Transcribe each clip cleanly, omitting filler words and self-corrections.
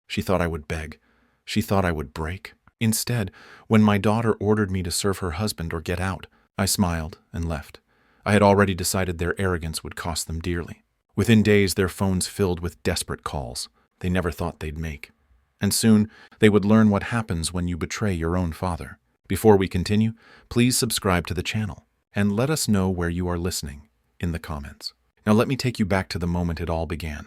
She thought I would beg. She thought I would break. Instead, when my daughter ordered me to serve her husband or get out, I smiled and left. I had already decided their arrogance would cost them dearly. Within days, their phones filled with desperate calls they never thought they'd make. And soon, they would learn what happens when you betray your own father. Before we continue, please subscribe to the channel and let us know where you are listening in the comments. Now let me take you back to the moment it all began.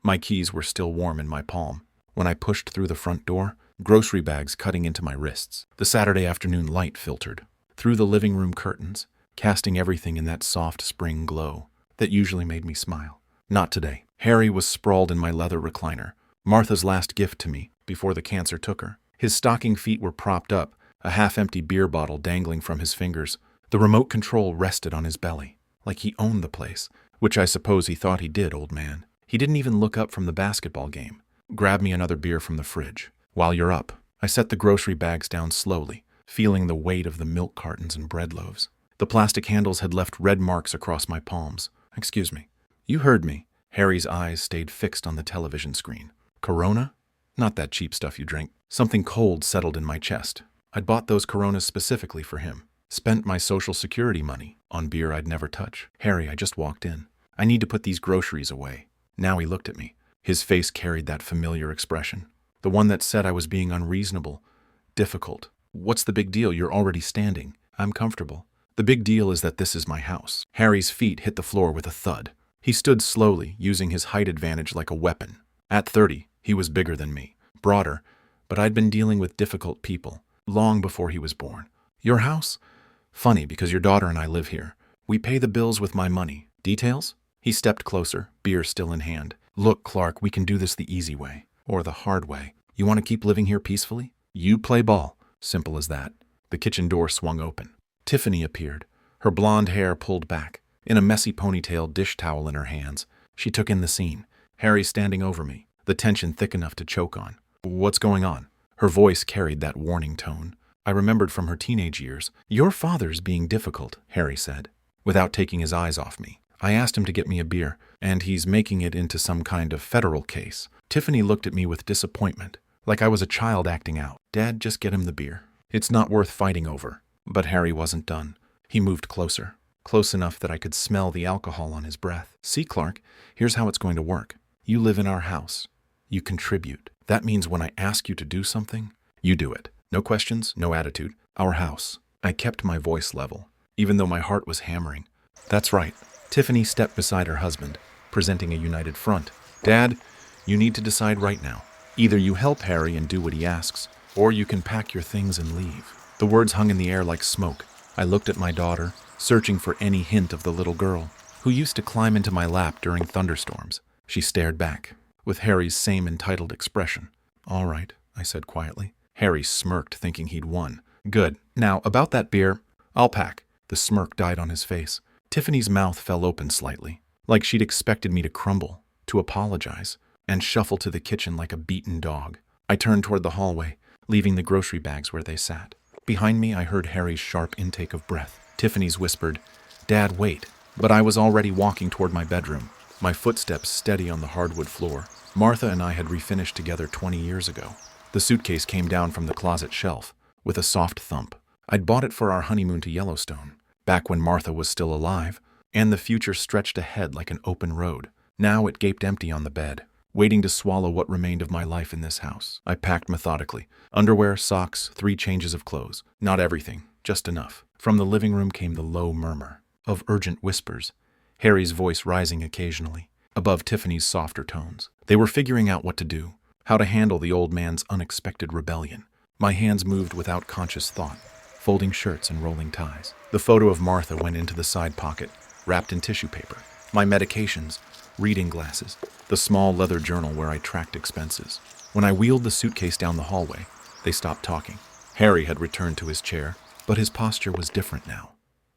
My keys were still warm in my palm. When I pushed through the front door, grocery bags cutting into my wrists. The Saturday afternoon light filtered through the living room curtains, casting everything in that soft spring glow that usually made me smile. Not today. Harry was sprawled in my leather recliner, Martha's last gift to me before the cancer took her. His stocking feet were propped up, a half-empty beer bottle dangling from his fingers. The remote control rested on his belly, like he owned the place, which I suppose he thought he did, old man. He didn't even look up from the basketball game. Grab me another beer from the fridge. While you're up, I set the grocery bags down slowly, feeling the weight of the milk cartons and bread loaves. The plastic handles had left red marks across my palms. Excuse me. You heard me. Harry's eyes stayed fixed on the television screen. Corona? Not that cheap stuff you drink. Something cold settled in my chest. I'd bought those Coronas specifically for him. Spent my Social Security money on beer I'd never touch. Harry, I just walked in. I need to put these groceries away. Now he looked at me. His face carried that familiar expression. The one that said I was being unreasonable, difficult. What's the big deal? You're already standing. I'm comfortable. The big deal is that this is my house. Harry's feet hit the floor with a thud. He stood slowly, using his height advantage like a weapon. At 30, he was bigger than me, broader, but I'd been dealing with difficult people long before he was born. Your house? Funny, because your daughter and I live here. We pay the bills with my money. Details? He stepped closer, beer still in hand. Look, Clark, we can do this the easy way, or the hard way. You want to keep living here peacefully? You play ball. Simple as that. The kitchen door swung open. Tiffany appeared, her blonde hair pulled back. In a messy ponytail, dish towel in her hands, she took in the scene. Harry standing over me, the tension thick enough to choke on. What's going on? Her voice carried that warning tone I remembered from her teenage years. Your father's being difficult, Harry said, without taking his eyes off me. I asked him to get me a beer, and he's making it into some kind of federal case. Tiffany looked at me with disappointment, like I was a child acting out. Dad, just get him the beer. It's not worth fighting over. But Harry wasn't done. He moved closer, close enough that I could smell the alcohol on his breath. See, Clark, here's how it's going to work. You live in our house. You contribute. That means when I ask you to do something, you do it. No questions, no attitude. Our house. I kept my voice level, even though my heart was hammering. That's right. Tiffany stepped beside her husband, presenting a united front. Dad, you need to decide right now. Either you help Harry and do what he asks, or you can pack your things and leave. The words hung in the air like smoke. I looked at my daughter, searching for any hint of the little girl who used to climb into my lap during thunderstorms. She stared back, with Harry's same entitled expression. All right, I said quietly. Harry smirked, thinking he'd won. Good. Now, about that beer, I'll pack. The smirk died on his face. Tiffany's mouth fell open slightly, like she'd expected me to crumble, to apologize, and shuffle to the kitchen like a beaten dog. I turned toward the hallway, leaving the grocery bags where they sat. Behind me, I heard Harry's sharp intake of breath. Tiffany's whispered, Dad, wait. But I was already walking toward my bedroom, my footsteps steady on the hardwood floor. Martha and I had refinished together 20 years ago. The suitcase came down from the closet shelf with a soft thump. I'd bought it for our honeymoon to Yellowstone, back when Martha was still alive, and the future stretched ahead like an open road. Now it gaped empty on the bed, waiting to swallow what remained of my life in this house. I packed methodically. Underwear, socks, 3 changes of clothes. Not everything, just enough. From the living room came the low murmur of urgent whispers, Harry's voice rising occasionally, above Tiffany's softer tones. They were figuring out what to do, how to handle the old man's unexpected rebellion. My hands moved without conscious thought, folding shirts and rolling ties. The photo of Martha went into the side pocket, wrapped in tissue paper. My medications, reading glasses, the small leather journal where I tracked expenses. When I wheeled the suitcase down the hallway, they stopped talking. Harry had returned to his chair, but his posture was different now.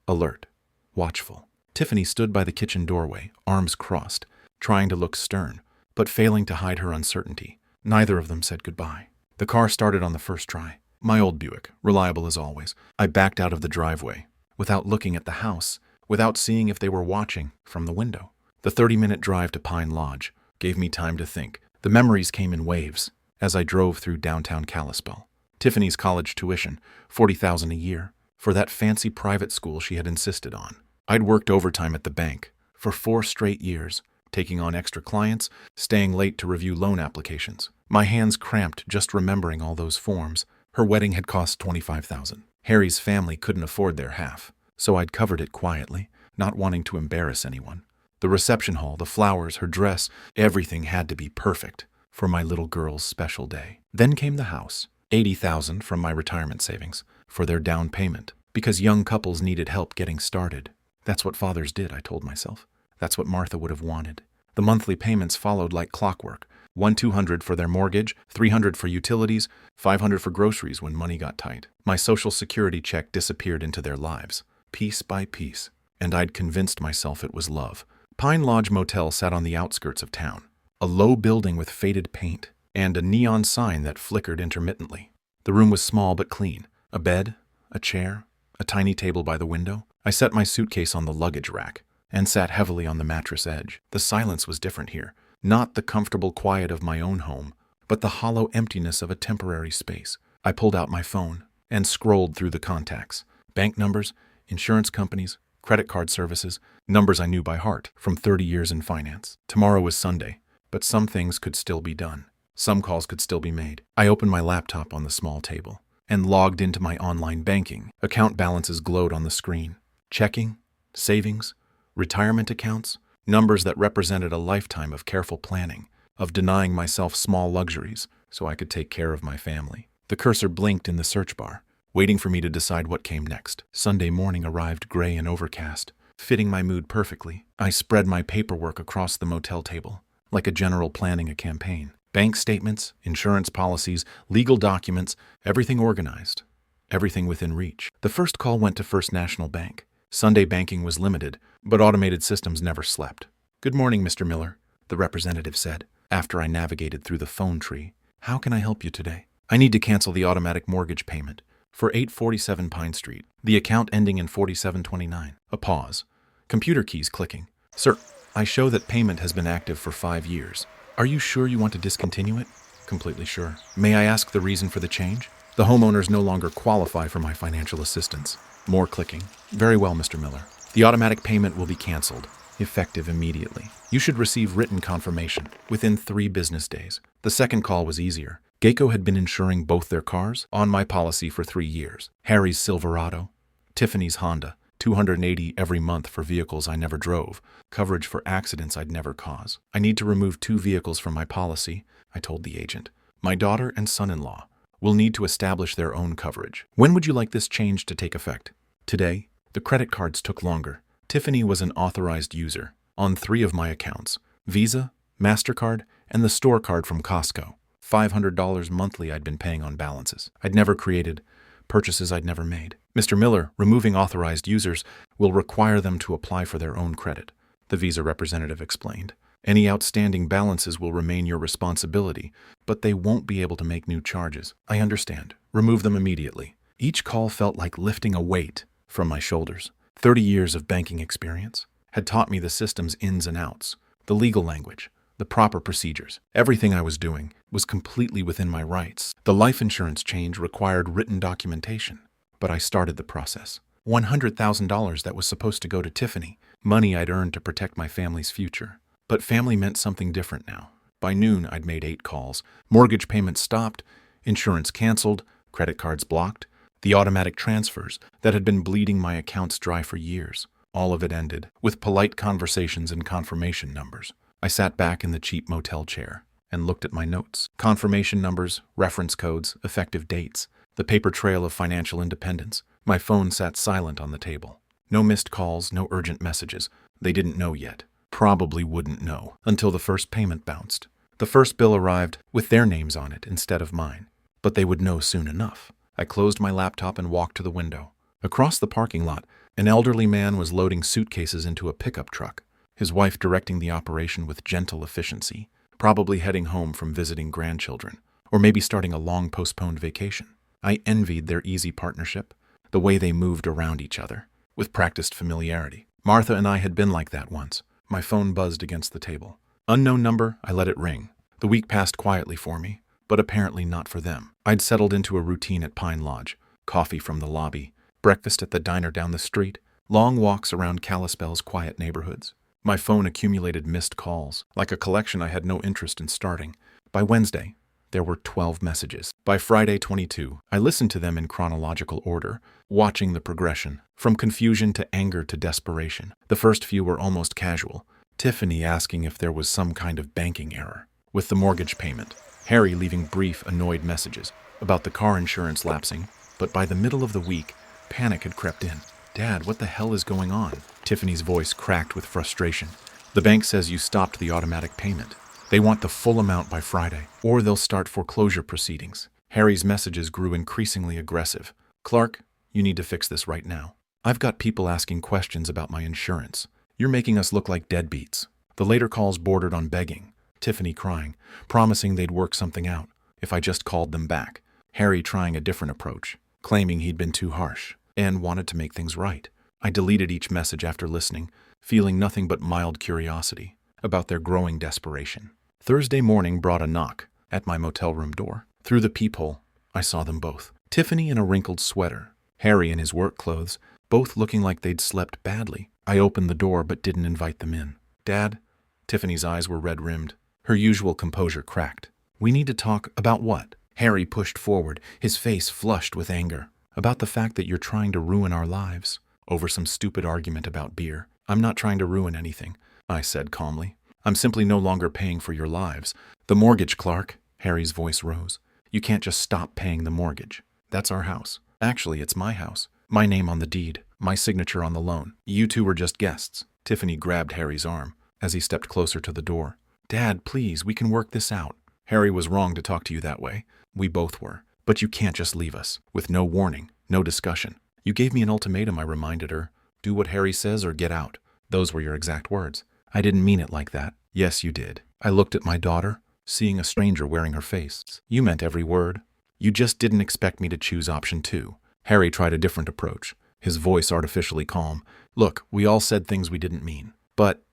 Alert, watchful. Tiffany stood by the kitchen doorway, arms crossed, trying to look stern, but failing to hide her uncertainty. Neither of them said goodbye. The car started on the first try. My old Buick, reliable as always. I backed out of the driveway, without looking at the house, without seeing if they were watching from the window. The 30-minute drive to Pine Lodge gave me time to think. The memories came in waves as I drove through downtown Kalispell. Tiffany's college tuition, $40,000 a year, for that fancy private school she had insisted on. I'd worked overtime at the bank for 4 straight years, taking on extra clients, staying late to review loan applications. My hands cramped just remembering all those forms. Her wedding had cost $25,000. Harry's family couldn't afford their half, so I'd covered it quietly, not wanting to embarrass anyone. The reception hall, the flowers, her dress, everything had to be perfect for my little girl's special day. Then came the house, $80,000 from my retirement savings for their down payment, because young couples needed help getting started. That's what fathers did, I told myself. That's what Martha would have wanted. The monthly payments followed like clockwork. $200 for their mortgage, $300 for utilities, $500 for groceries when money got tight. My Social Security check disappeared into their lives, piece by piece, and I'd convinced myself it was love. Pine Lodge Motel sat on the outskirts of town, a low building with faded paint and a neon sign that flickered intermittently. The room was small but clean. A bed, a chair, a tiny table by the window. I set my suitcase on the luggage rack and sat heavily on the mattress edge. The silence was different here. Not the comfortable quiet of my own home, but the hollow emptiness of a temporary space. I pulled out my phone and scrolled through the contacts. Bank numbers, insurance companies, credit card services, numbers I knew by heart from 30 years in finance. Tomorrow was Sunday, but some things could still be done. Some calls could still be made. I opened my laptop on the small table and logged into my online banking. Account balances glowed on the screen. Checking, savings, retirement accounts, numbers that represented a lifetime of careful planning, of denying myself small luxuries so I could take care of my family. The cursor blinked in the search bar, waiting for me to decide what came next. Sunday morning arrived gray and overcast, fitting my mood perfectly. I spread my paperwork across the motel table, like a general planning a campaign. Bank statements, insurance policies, legal documents, everything organized, everything within reach. The first call went to First National Bank. Sunday banking was limited, but automated systems never slept. "Good morning, Mr. Miller," the representative said, after I navigated through the phone tree. "How can I help you today?" "I need to cancel the automatic mortgage payment for 847 Pine Street, the account ending in 4729. A pause. Computer keys clicking. "Sir, I show that payment has been active for 5 years. Are you sure you want to discontinue it?" "Completely sure." "May I ask the reason for the change?" "The homeowners no longer qualify for my financial assistance." More clicking. "Very well, Mr. Miller. The automatic payment will be canceled, effective immediately. You should receive written confirmation within 3 business days." The second call was easier. Geico had been insuring both their cars on my policy for 3 years. Harry's Silverado, Tiffany's Honda, $280 every month for vehicles I never drove, coverage for accidents I'd never cause. "I need to remove 2 vehicles from my policy," I told the agent. "My daughter and son-in-law will need to establish their own coverage. When would you like this change to take effect?" "Today." The credit cards took longer. Tiffany was an authorized user on 3 of my accounts: Visa, MasterCard, and the store card from Costco. $500 monthly I'd been paying on balances I'd never created, purchases I'd never made. "Mr. Miller, removing authorized users will require them to apply for their own credit," the Visa representative explained. "Any outstanding balances will remain your responsibility, but they won't be able to make new charges." "I understand. Remove them immediately." Each call felt like lifting a weight from my shoulders. 30 years of banking experience had taught me the system's ins and outs, the legal language, the proper procedures. Everything I was doing was completely within my rights. The life insurance change required written documentation, but I started the process. $100,000 that was supposed to go to Tiffany, money I'd earned to protect my family's future. But family meant something different now. By noon, I'd made 8 calls. Mortgage payments stopped, insurance canceled, credit cards blocked. The automatic transfers that had been bleeding my accounts dry for years. All of it ended with polite conversations and confirmation numbers. I sat back in the cheap motel chair and looked at my notes. Confirmation numbers, reference codes, effective dates, the paper trail of financial independence. My phone sat silent on the table. No missed calls, no urgent messages. They didn't know yet. Probably wouldn't know until the first payment bounced. The first bill arrived with their names on it instead of mine, but they would know soon enough. I closed my laptop and walked to the window. Across the parking lot, an elderly man was loading suitcases into a pickup truck, his wife directing the operation with gentle efficiency, probably heading home from visiting grandchildren, or maybe starting a long postponed vacation. I envied their easy partnership, the way they moved around each other, with practiced familiarity. Martha and I had been like that once. My phone buzzed against the table. Unknown number, I let it ring. The week passed quietly for me, but apparently not for them. I'd settled into a routine at Pine Lodge, coffee from the lobby, breakfast at the diner down the street, long walks around Kalispell's quiet neighborhoods. My phone accumulated missed calls, like a collection I had no interest in starting. By Wednesday, there were 12 messages. By Friday, 22. I listened to them in chronological order, watching the progression, from confusion to anger to desperation. The first few were almost casual. Tiffany asking if there was some kind of banking error with the mortgage payment. Harry leaving brief, annoyed messages about the car insurance lapsing. But by the middle of the week, panic had crept in. "Dad, what the hell is going on?" Tiffany's voice cracked with frustration. "The bank says you stopped the automatic payment. They want the full amount by Friday, or they'll start foreclosure proceedings." Harry's messages grew increasingly aggressive. "Clark, you need to fix this right now. I've got people asking questions about my insurance. You're making us look like deadbeats." The later calls bordered on begging. Tiffany crying, promising they'd work something out if I just called them back. Harry trying a different approach, claiming he'd been too harsh and wanted to make things right. I deleted each message after listening, feeling nothing but mild curiosity about their growing desperation. Thursday morning brought a knock at my motel room door. Through the peephole, I saw them both. Tiffany in a wrinkled sweater, Harry in his work clothes, both looking like they'd slept badly. I opened the door but didn't invite them in. "Dad?" Tiffany's eyes were red-rimmed. Her usual composure cracked. "We need to talk about what?" Harry pushed forward, his face flushed with anger. "About the fact that you're trying to ruin our lives over some stupid argument about beer." "I'm not trying to ruin anything," I said calmly. "I'm simply no longer paying for your lives." "The mortgage, Clark." Harry's voice rose. "You can't just stop paying the mortgage. That's our house. Actually, it's my house. My name on the deed. My signature on the loan. You two were just guests." Tiffany grabbed Harry's arm as he stepped closer to the door. "Dad, please, we can work this out. Harry was wrong to talk to you that way. We both were. But you can't just leave us, with no warning, no discussion. You gave me an ultimatum," I reminded her. "Do what Harry says or get out." "Those were your exact words." "I didn't mean it like that." "Yes, you did." I looked at my daughter, seeing a stranger wearing her face. "You meant every word. You just didn't expect me to choose option 2. Harry tried a different approach, his voice artificially calm. "Look, we all said things we didn't mean. But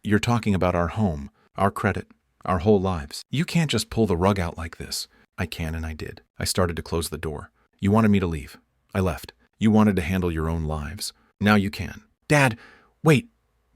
you're talking about our home, our credit, our whole lives. You can't just pull the rug out like this." "I can, and I did." I started to close the door. "You wanted me to leave. I left. You wanted to handle your own lives. Now you can." "Dad, wait!"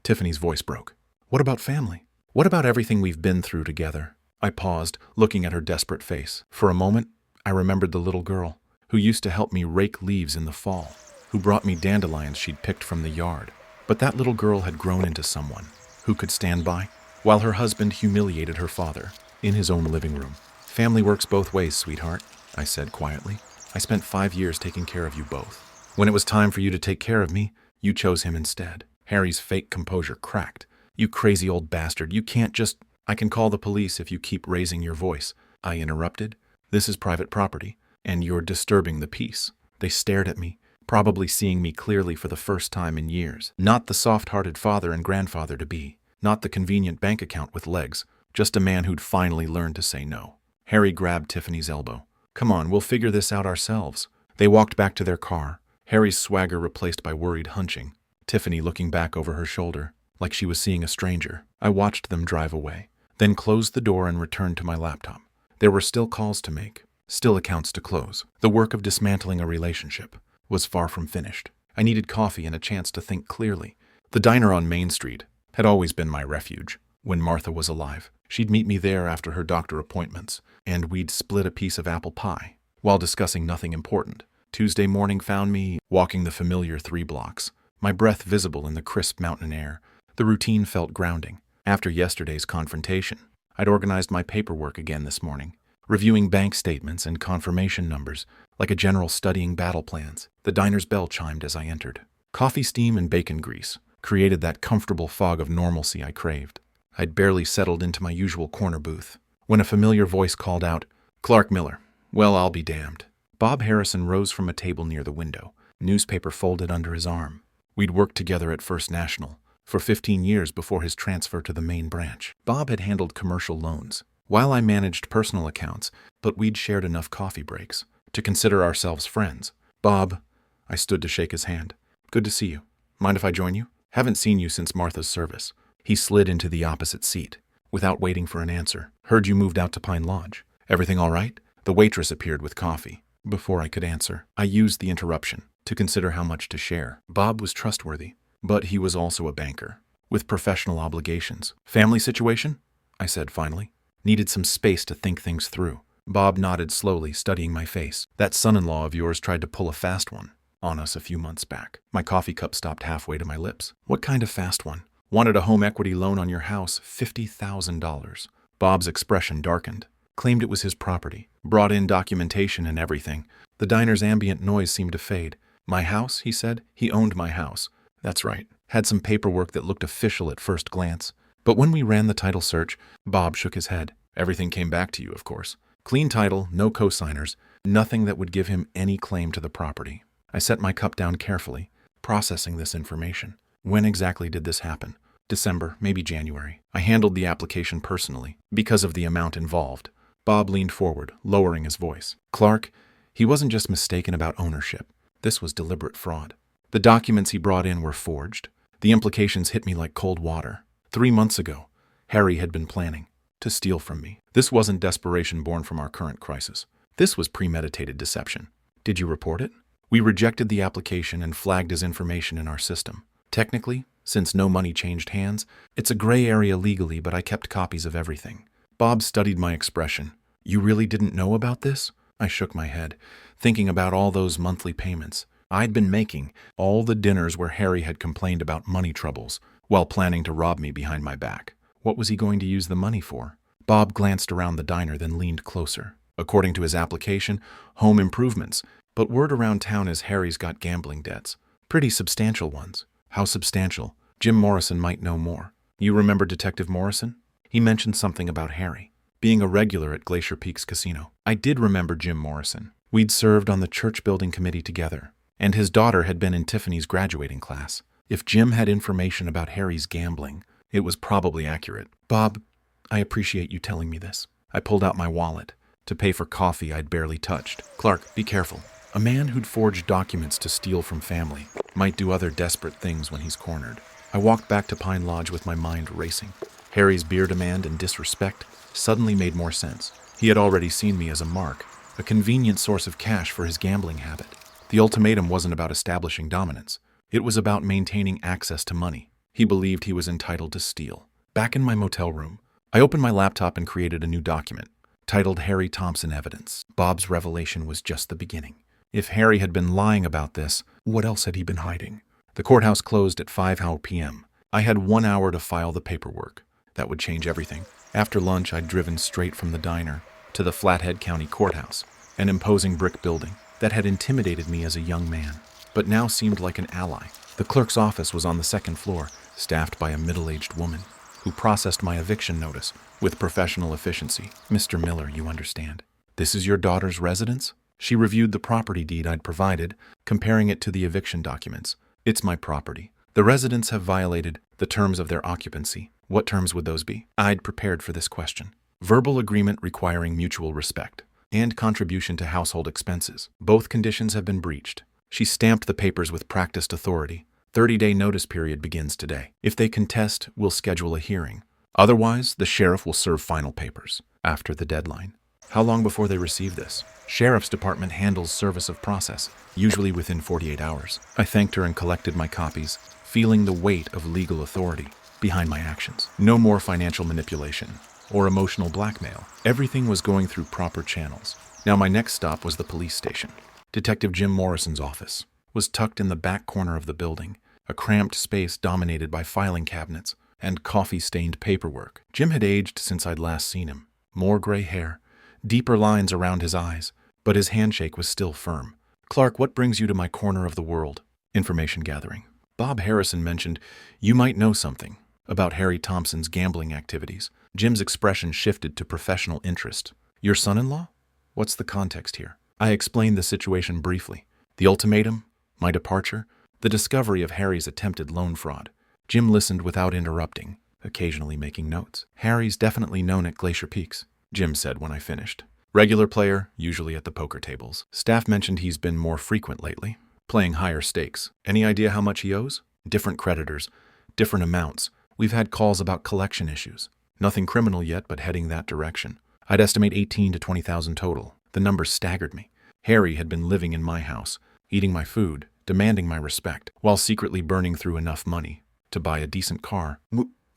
Tiffany's voice broke. "What about family? What about everything we've been through together?" I paused, looking at her desperate face. For a moment, I remembered the little girl who used to help me rake leaves in the fall, who brought me dandelions she'd picked from the yard. But that little girl had grown into someone who could stand by while her husband humiliated her father in his own living room. "Family works both ways, sweetheart," I said quietly. "I spent 5 years taking care of you both. When it was time for you to take care of me, you chose him instead." Harry's fake composure cracked. "You crazy old bastard, you can't just—" "I can call the police if you keep raising your voice," I interrupted. "This is private property, and you're disturbing the peace." They stared at me, probably seeing me clearly for the first time in years. Not the soft-hearted father and grandfather to be, not the convenient bank account with legs, just a man who'd finally learned to say no. Harry grabbed Tiffany's elbow. "Come on, we'll figure this out ourselves." They walked back to their car, Harry's swagger replaced by worried hunching, Tiffany looking back over her shoulder, like she was seeing a stranger. I watched them drive away, then closed the door and returned to my laptop. There were still calls to make, still accounts to close. The work of dismantling a relationship was far from finished. I needed coffee and a chance to think clearly. The diner on Main Street had always been my refuge. When Martha was alive, she'd meet me there after her doctor appointments, and we'd split a piece of apple pie while discussing nothing important. Tuesday morning found me walking the familiar 3 blocks, my breath visible in the crisp mountain air. The routine felt grounding. After yesterday's confrontation, I'd organized my paperwork again this morning, reviewing bank statements and confirmation numbers like a general studying battle plans. The diner's bell chimed as I entered. Coffee steam and bacon grease created that comfortable fog of normalcy I craved. I'd barely settled into my usual corner booth when a familiar voice called out, "Clark Miller." Well, I'll be damned. Bob Harrison rose from a table near the window, newspaper folded under his arm. We'd worked together at First National for 15 years before his transfer to the main branch. Bob had handled commercial loans, while I managed personal accounts, but we'd shared enough coffee breaks to consider ourselves friends. "Bob," I stood to shake his hand. "Good to see you. Mind if I join you? Haven't seen you since Martha's service." He slid into the opposite seat, without waiting for an answer. Heard you moved out to Pine Lodge. Everything all right? The waitress appeared with coffee. Before I could answer, I used the interruption to consider how much to share. Bob was trustworthy, but he was also a banker, with professional obligations. Family situation? I said finally. Needed some space to think things through. Bob nodded slowly, studying my face. That son-in-law of yours tried to pull a fast one on us a few months back. My coffee cup stopped halfway to my lips. What kind of fast one? Wanted a home equity loan on your house, $50,000. Bob's expression darkened. Claimed it was his property. Brought in documentation and everything. The diner's ambient noise seemed to fade. My house, he said. He owned my house. That's right. Had some paperwork that looked official at first glance. But when we ran the title search, Bob shook his head. Everything came back to you, of course. Clean title, no co-signers, nothing that would give him any claim to the property. I set my cup down carefully, processing this information. When exactly did this happen? December, maybe January. I handled the application personally, because of the amount involved. Bob leaned forward, lowering his voice. Clark, he wasn't just mistaken about ownership. This was deliberate fraud. The documents he brought in were forged. The implications hit me like cold water. 3 months ago, Harry had been planning to steal from me. This wasn't desperation born from our current crisis. This was premeditated deception. Did you report it? We rejected the application and flagged his information in our system. Technically, since no money changed hands, it's a gray area legally, but I kept copies of everything. Bob studied my expression. You really didn't know about this? I shook my head, thinking about all those monthly payments I'd been making, all the dinners where Harry had complained about money troubles, while planning to rob me behind my back. What was he going to use the money for? Bob glanced around the diner, then leaned closer. According to his application, home improvements, but word around town is Harry's got gambling debts. Pretty substantial ones. How substantial? Jim Morrison might know more. You remember Detective Morrison? He mentioned something about Harry being a regular at Glacier Peaks Casino. I did remember Jim Morrison. We'd served on the church building committee together, and his daughter had been in Tiffany's graduating class. If Jim had information about Harry's gambling, it was probably accurate. Bob, I appreciate you telling me this. I pulled out my wallet to pay for coffee I'd barely touched. Clark, be careful. A man who'd forged documents to steal from family might do other desperate things when he's cornered. I walked back to Pine Lodge with my mind racing. Harry's beer demand and disrespect suddenly made more sense. He had already seen me as a mark, a convenient source of cash for his gambling habit. The ultimatum wasn't about establishing dominance. It was about maintaining access to money. He believed he was entitled to steal. Back in my motel room, I opened my laptop and created a new document, titled Harry Thompson Evidence. Bob's revelation was just the beginning. If Harry had been lying about this, what else had he been hiding? The courthouse closed at 5 p.m. I had 1 hour to file the paperwork. That would change everything. After lunch, I'd driven straight from the diner to the Flathead County Courthouse, an imposing brick building that had intimidated me as a young man, but now seemed like an ally. The clerk's office was on the second floor, staffed by a middle-aged woman who processed my eviction notice with professional efficiency. Mr. Miller, you understand. This is your daughter's residence? She reviewed the property deed I'd provided, comparing it to the eviction documents. It's my property. The residents have violated the terms of their occupancy. What terms would those be? I'd prepared for this question. Verbal agreement requiring mutual respect and contribution to household expenses. Both conditions have been breached. She stamped the papers with practiced authority. 30-day notice period begins today. If they contest, we'll schedule a hearing. Otherwise, the sheriff will serve final papers after the deadline. How long before they receive this? Sheriff's department handles service of process, usually within 48 hours. I thanked her and collected my copies, feeling the weight of legal authority behind my actions. No more financial manipulation or emotional blackmail. Everything was going through proper channels. Now my next stop was the police station. Detective Jim Morrison's office was tucked in the back corner of the building, a cramped space dominated by filing cabinets and coffee-stained paperwork. Jim had aged since I'd last seen him. More gray hair, deeper lines around his eyes, but his handshake was still firm. Clark, what brings you to my corner of the world? Information gathering. Bob Harrison mentioned you might know something about Harry Thompson's gambling activities. Jim's expression shifted to professional interest. Your son-in-law? What's the context here? I explained the situation briefly. The ultimatum, my departure, the discovery of Harry's attempted loan fraud. Jim listened without interrupting, occasionally making notes. Harry's definitely known at Glacier Peaks, Jim said when I finished. Regular player, usually at the poker tables. Staff mentioned he's been more frequent lately, playing higher stakes. Any idea how much he owes? Different creditors, different amounts. We've had calls about collection issues. Nothing criminal yet, but heading that direction. I'd estimate 18 to 20,000 total. The number staggered me. Harry had been living in my house, eating my food, demanding my respect, while secretly burning through enough money to buy a decent car.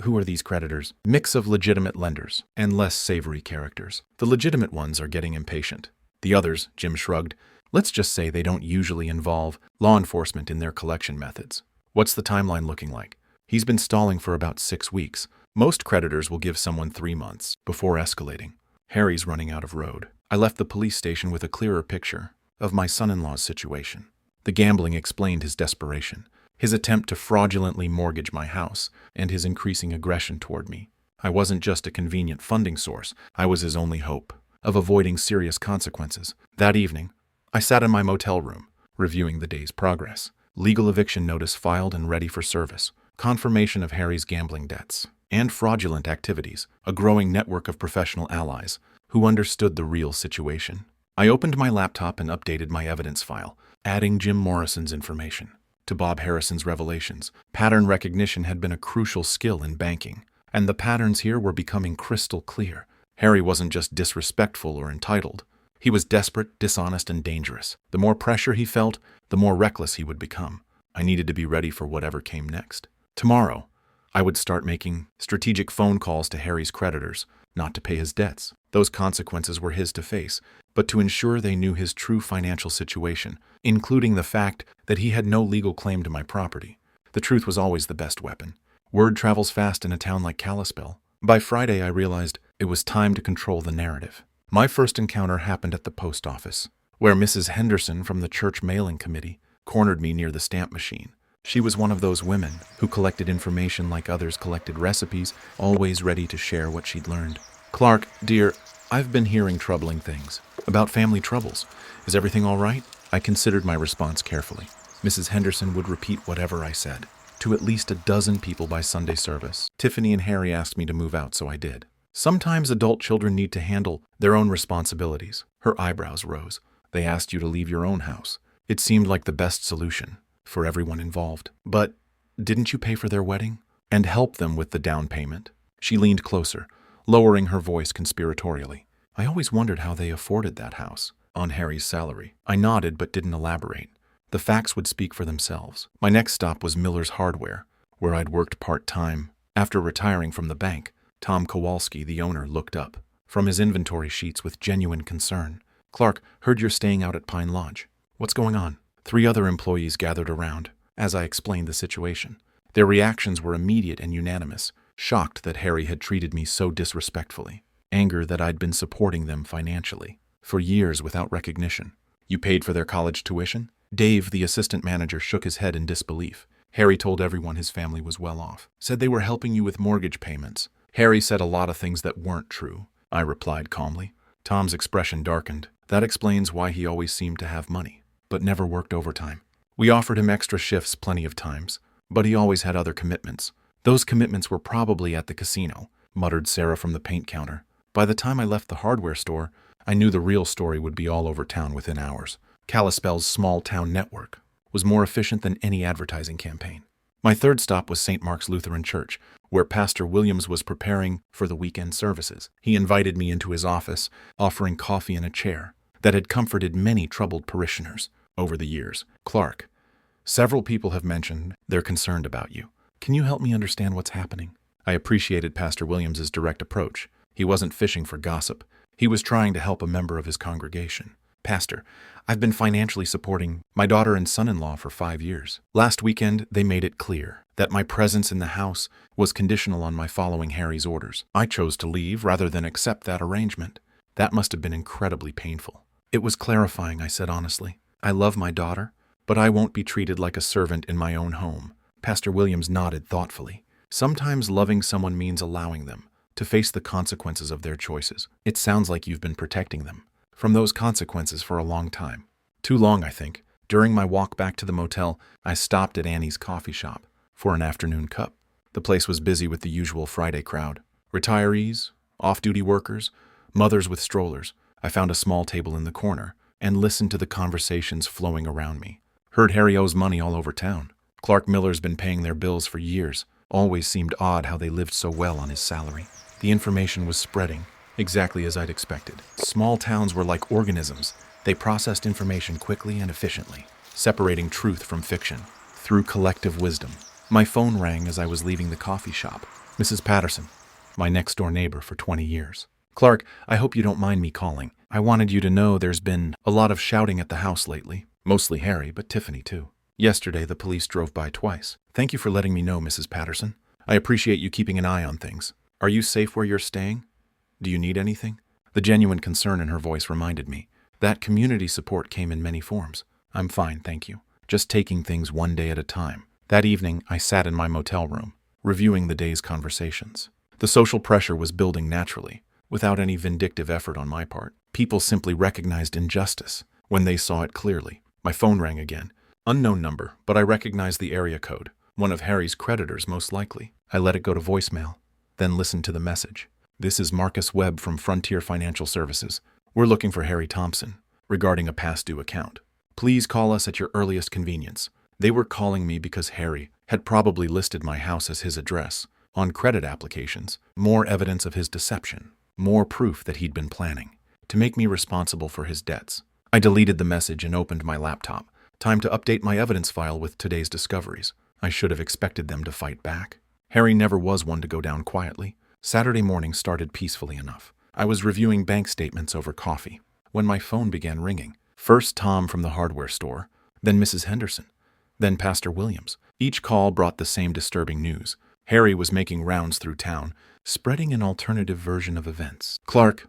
Who are these creditors? Mix of legitimate lenders and less savory characters. The legitimate ones are getting impatient. The others, Jim shrugged, let's just say they don't usually involve law enforcement in their collection methods. What's the timeline looking like? He's been stalling for about 6 weeks. Most creditors will give someone 3 months before escalating. Harry's running out of road. I left the police station with a clearer picture of my son-in-law's situation. The gambling explained his desperation, his attempt to fraudulently mortgage my house, and his increasing aggression toward me. I wasn't just a convenient funding source, I was his only hope of avoiding serious consequences. That evening, I sat in my motel room, reviewing the day's progress. Legal eviction notice filed and ready for service, confirmation of Harry's gambling debts, and fraudulent activities, a growing network of professional allies who understood the real situation. I opened my laptop and updated my evidence file, adding Jim Morrison's information to Bob Harrison's revelations. Pattern recognition had been a crucial skill in banking, and the patterns here were becoming crystal clear. Harry wasn't just disrespectful or entitled. He was desperate, dishonest, and dangerous. The more pressure he felt, the more reckless he would become. I needed to be ready for whatever came next. Tomorrow, I would start making strategic phone calls to Harry's creditors, not to pay his debts. Those consequences were his to face, but to ensure they knew his true financial situation, including the fact that he had no legal claim to my property. The truth was always the best weapon. Word travels fast in a town like Kalispell. By Friday, I realized it was time to control the narrative. My first encounter happened at the post office, where Mrs. Henderson from the church mailing committee cornered me near the stamp machine. She was one of those women who collected information like others collected recipes, always ready to share what she'd learned. "Clark, dear, I've been hearing troubling things. About family troubles. Is everything all right?" I considered my response carefully. Mrs. Henderson would repeat whatever I said, to at least a dozen people by Sunday service. Tiffany and Harry asked me to move out, so I did. "Sometimes adult children need to handle their own responsibilities." Her eyebrows rose. "They asked you to leave your own house. It seemed like the best solution for everyone involved. But didn't you pay for their wedding? And help them with the down payment?" She leaned closer, lowering her voice conspiratorially. "I always wondered how they afforded that house on Harry's salary." I nodded but didn't elaborate. The facts would speak for themselves. My next stop was Miller's Hardware, where I'd worked part-time. After retiring from the bank, Tom Kowalski, the owner, looked up from his inventory sheets with genuine concern. "Clark, heard you're staying out at Pine Lodge. What's going on?" 3 other employees gathered around as I explained the situation. Their reactions were immediate and unanimous, shocked that Harry had treated me so disrespectfully, anger that I'd been supporting them financially for years without recognition. "You paid for their college tuition?" Dave, the assistant manager, shook his head in disbelief. "Harry told everyone his family was well off. Said they were helping you with mortgage payments." "Harry said a lot of things that weren't true," I replied calmly. Tom's expression darkened. "That explains why he always seemed to have money, but never worked overtime. We offered him extra shifts plenty of times, but he always had other commitments." "Those commitments were probably at the casino," muttered Sarah from the paint counter. By the time I left the hardware store, I knew the real story would be all over town within hours. Kalispell's small-town network was more efficient than any advertising campaign. My third stop was St. Mark's Lutheran Church, where Pastor Williams was preparing for the weekend services. He invited me into his office, offering coffee and a chair that had comforted many troubled parishioners over the years. "Clark, several people have mentioned they're concerned about you. Can you help me understand what's happening?" I appreciated Pastor Williams's direct approach. He wasn't fishing for gossip. He was trying to help a member of his congregation. "Pastor, I've been financially supporting my daughter and son-in-law for 5 years. Last weekend, they made it clear that my presence in the house was conditional on my following Harry's orders. I chose to leave rather than accept that arrangement. That must have been incredibly painful." "It was clarifying," I said honestly. "I love my daughter, but I won't be treated like a servant in my own home." Pastor Williams nodded thoughtfully. "Sometimes loving someone means allowing them to face the consequences of their choices. It sounds like you've been protecting them from those consequences for a long time." "Too long, I think." During my walk back to the motel, I stopped at Annie's coffee shop for an afternoon cup. The place was busy with the usual Friday crowd. Retirees, off-duty workers, mothers with strollers. I found a small table in the corner and listened to the conversations flowing around me. "Heard Harry owes money all over town. Clark Miller's been paying their bills for years. Always seemed odd how they lived so well on his salary." The information was spreading, exactly as I'd expected. Small towns were like organisms. They processed information quickly and efficiently, separating truth from fiction through collective wisdom. My phone rang as I was leaving the coffee shop. Mrs. Patterson, my next-door neighbor for 20 years. Clark, I hope you don't mind me calling. I wanted you to know there's been a lot of shouting at the house lately. Mostly Harry, but Tiffany too. Yesterday, the police drove by twice. Thank you for letting me know, Mrs. Patterson. I appreciate you keeping an eye on things. Are you safe where you're staying? Do you need anything? The genuine concern in her voice reminded me that community support came in many forms. I'm fine, thank you. Just taking things one day at a time. That evening, I sat in my motel room, reviewing the day's conversations. The social pressure was building naturally, without any vindictive effort on my part. People simply recognized injustice when they saw it clearly. My phone rang again. Unknown number, but I recognized the area code. One of Harry's creditors, most likely. I let it go to voicemail, then listened to the message. This is Marcus Webb from Frontier Financial Services. We're looking for Harry Thompson, regarding a past due account. Please call us at your earliest convenience. They were calling me because Harry had probably listed my house as his address on credit applications. More evidence of his deception. More proof that he'd been planning to make me responsible for his debts. I deleted the message and opened my laptop. Time to update my evidence file with today's discoveries. I should have expected them to fight back. Harry never was one to go down quietly. Saturday morning started peacefully enough. I was reviewing bank statements over coffee when my phone began ringing. First Tom from the hardware store, then Mrs. Henderson, then Pastor Williams. Each call brought the same disturbing news. Harry was making rounds through town, spreading an alternative version of events. Clark,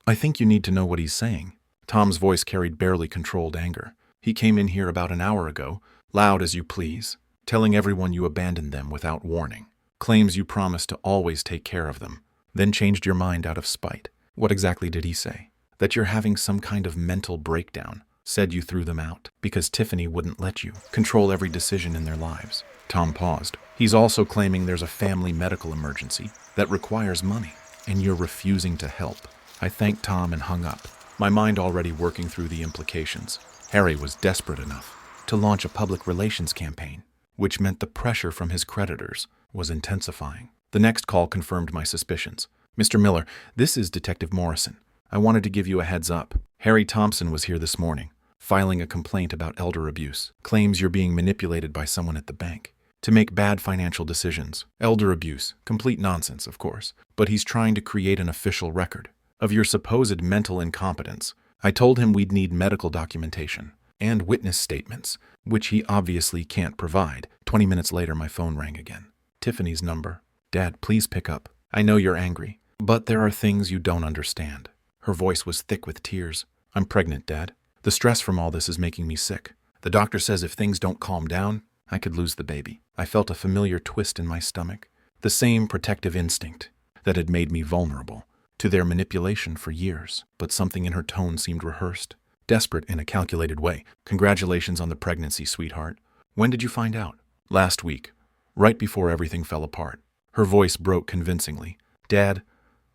I think you need to know what he's saying. Tom's voice carried barely controlled anger. He came in here about an hour ago, loud as you please, telling everyone you abandoned them without warning. Claims you promised to always take care of them, then changed your mind out of spite. What exactly did he say? That you're having some kind of mental breakdown. Said you threw them out because Tiffany wouldn't let you control every decision in their lives. Tom paused. He's also claiming there's a family medical emergency that requires money, and you're refusing to help. I thanked Tom and hung up, my mind already working through the implications. Harry was desperate enough to launch a public relations campaign, which meant the pressure from his creditors was intensifying. The next call confirmed my suspicions. Mr. Miller, this is Detective Morrison. I wanted to give you a heads up. Harry Thompson was here this morning, filing a complaint about elder abuse. Claims you're being manipulated by someone at the bank to make bad financial decisions. Elder abuse. Complete nonsense, of course. But he's trying to create an official record of your supposed mental incompetence. I told him we'd need medical documentation and witness statements, which he obviously can't provide. 20 minutes later, my phone rang again. Tiffany's number. Dad, please pick up. I know you're angry, but there are things you don't understand. Her voice was thick with tears. I'm pregnant, Dad. The stress from all this is making me sick. The doctor says if things don't calm down, I could lose the baby. I felt a familiar twist in my stomach, the same protective instinct that had made me vulnerable to their manipulation for years. But something in her tone seemed rehearsed, desperate in a calculated way. Congratulations on the pregnancy, sweetheart. When did you find out? Last week, right before everything fell apart. Her voice broke convincingly. Dad,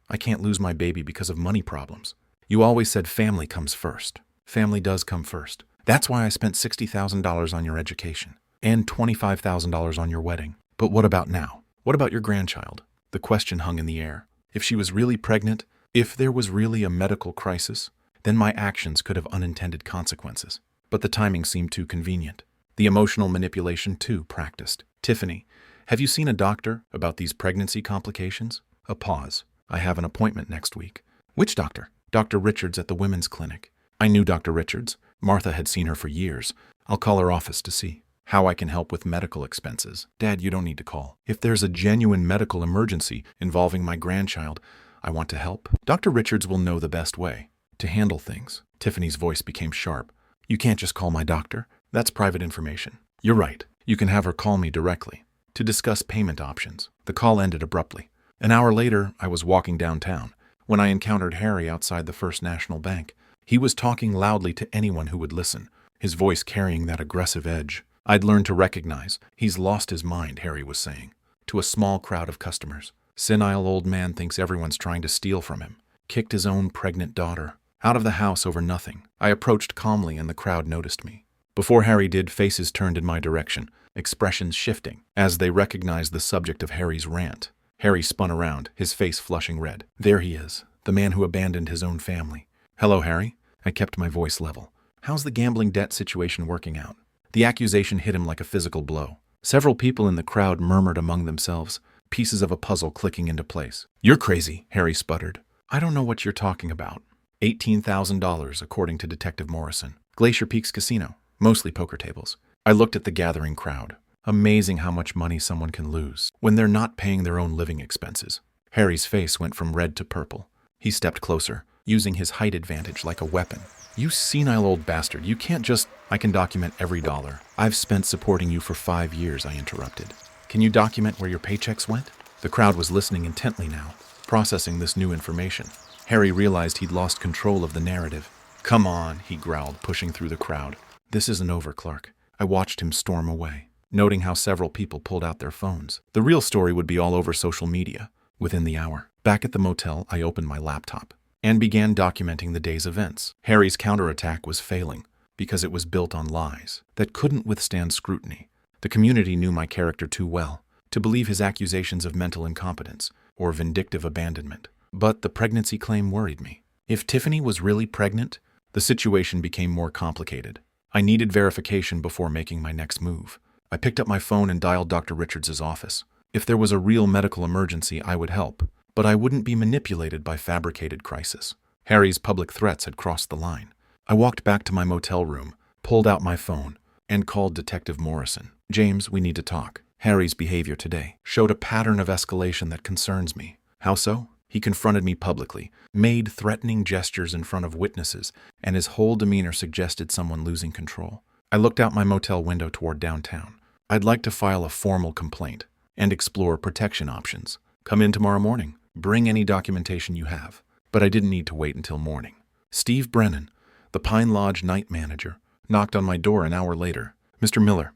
I can't lose my baby because of money problems. You always said family comes first. Family does come first. That's why I spent $60,000 on your education and $25,000 on your wedding. But what about now? What about your grandchild? The question hung in the air. If she was really pregnant, if there was really a medical crisis, then my actions could have unintended consequences. But the timing seemed too convenient. The emotional manipulation, too, practiced. Tiffany, have you seen a doctor about these pregnancy complications? A pause. I have an appointment next week. Which doctor? Dr. Richards at the women's clinic. I knew Dr. Richards. Martha had seen her for years. I'll call her office to see how I can help with medical expenses. Dad, you don't need to call. If there's a genuine medical emergency involving my grandchild, I want to help. Dr. Richards will know the best way to handle things. Tiffany's voice became sharp. You can't just call my doctor. That's private information. You're right. You can have her call me directly to discuss payment options. The call ended abruptly. An hour later, I was walking downtown when I encountered Harry outside the First National Bank. He was talking loudly to anyone who would listen, his voice carrying that aggressive edge I'd learned to recognize. He's lost his mind, Harry was saying, to a small crowd of customers. Senile old man thinks everyone's trying to steal from him. Kicked his own pregnant daughter out of the house over nothing. I approached calmly and the crowd noticed me. Before Harry did, faces turned in my direction, expressions shifting as they recognized the subject of Harry's rant. Harry spun around, his face flushing red. There he is, the man who abandoned his own family. Hello, Harry. I kept my voice level. How's the gambling debt situation working out? The accusation hit him like a physical blow. Several people in the crowd murmured among themselves, pieces of a puzzle clicking into place. You're crazy, Harry sputtered. I don't know what you're talking about. $18,000, according to Detective Morrison. Glacier Peaks Casino, mostly poker tables. I looked at the gathering crowd. Amazing how much money someone can lose when they're not paying their own living expenses. Harry's face went from red to purple. He stepped closer, using his height advantage like a weapon. You senile old bastard, you can't just... I can document every dollar. I've spent supporting you for 5 years, I interrupted. Can you document where your paychecks went? The crowd was listening intently now, processing this new information. Harry realized he'd lost control of the narrative. Come on, he growled, pushing through the crowd. This isn't over, Clark. I watched him storm away, noting how several people pulled out their phones. The real story would be all over social media within the hour. Back at the motel, I opened my laptop and began documenting the day's events. Harry's counterattack was failing because it was built on lies that couldn't withstand scrutiny. The community knew my character too well to believe his accusations of mental incompetence or vindictive abandonment. But the pregnancy claim worried me. If Tiffany was really pregnant, the situation became more complicated. I needed verification before making my next move. I picked up my phone and dialed Dr. Richards' office. If there was a real medical emergency, I would help, but I wouldn't be manipulated by fabricated crisis. Harry's public threats had crossed the line. I walked back to my motel room, pulled out my phone, and called Detective Morrison. James, we need to talk. Harry's behavior today showed a pattern of escalation that concerns me. How so? He confronted me publicly, made threatening gestures in front of witnesses, and his whole demeanor suggested someone losing control. I looked out my motel window toward downtown. I'd like to file a formal complaint and explore protection options. Come in tomorrow morning. Bring any documentation you have. But I didn't need to wait until morning. Steve Brennan, the Pine Lodge night manager, knocked on my door an hour later. Mr. Miller,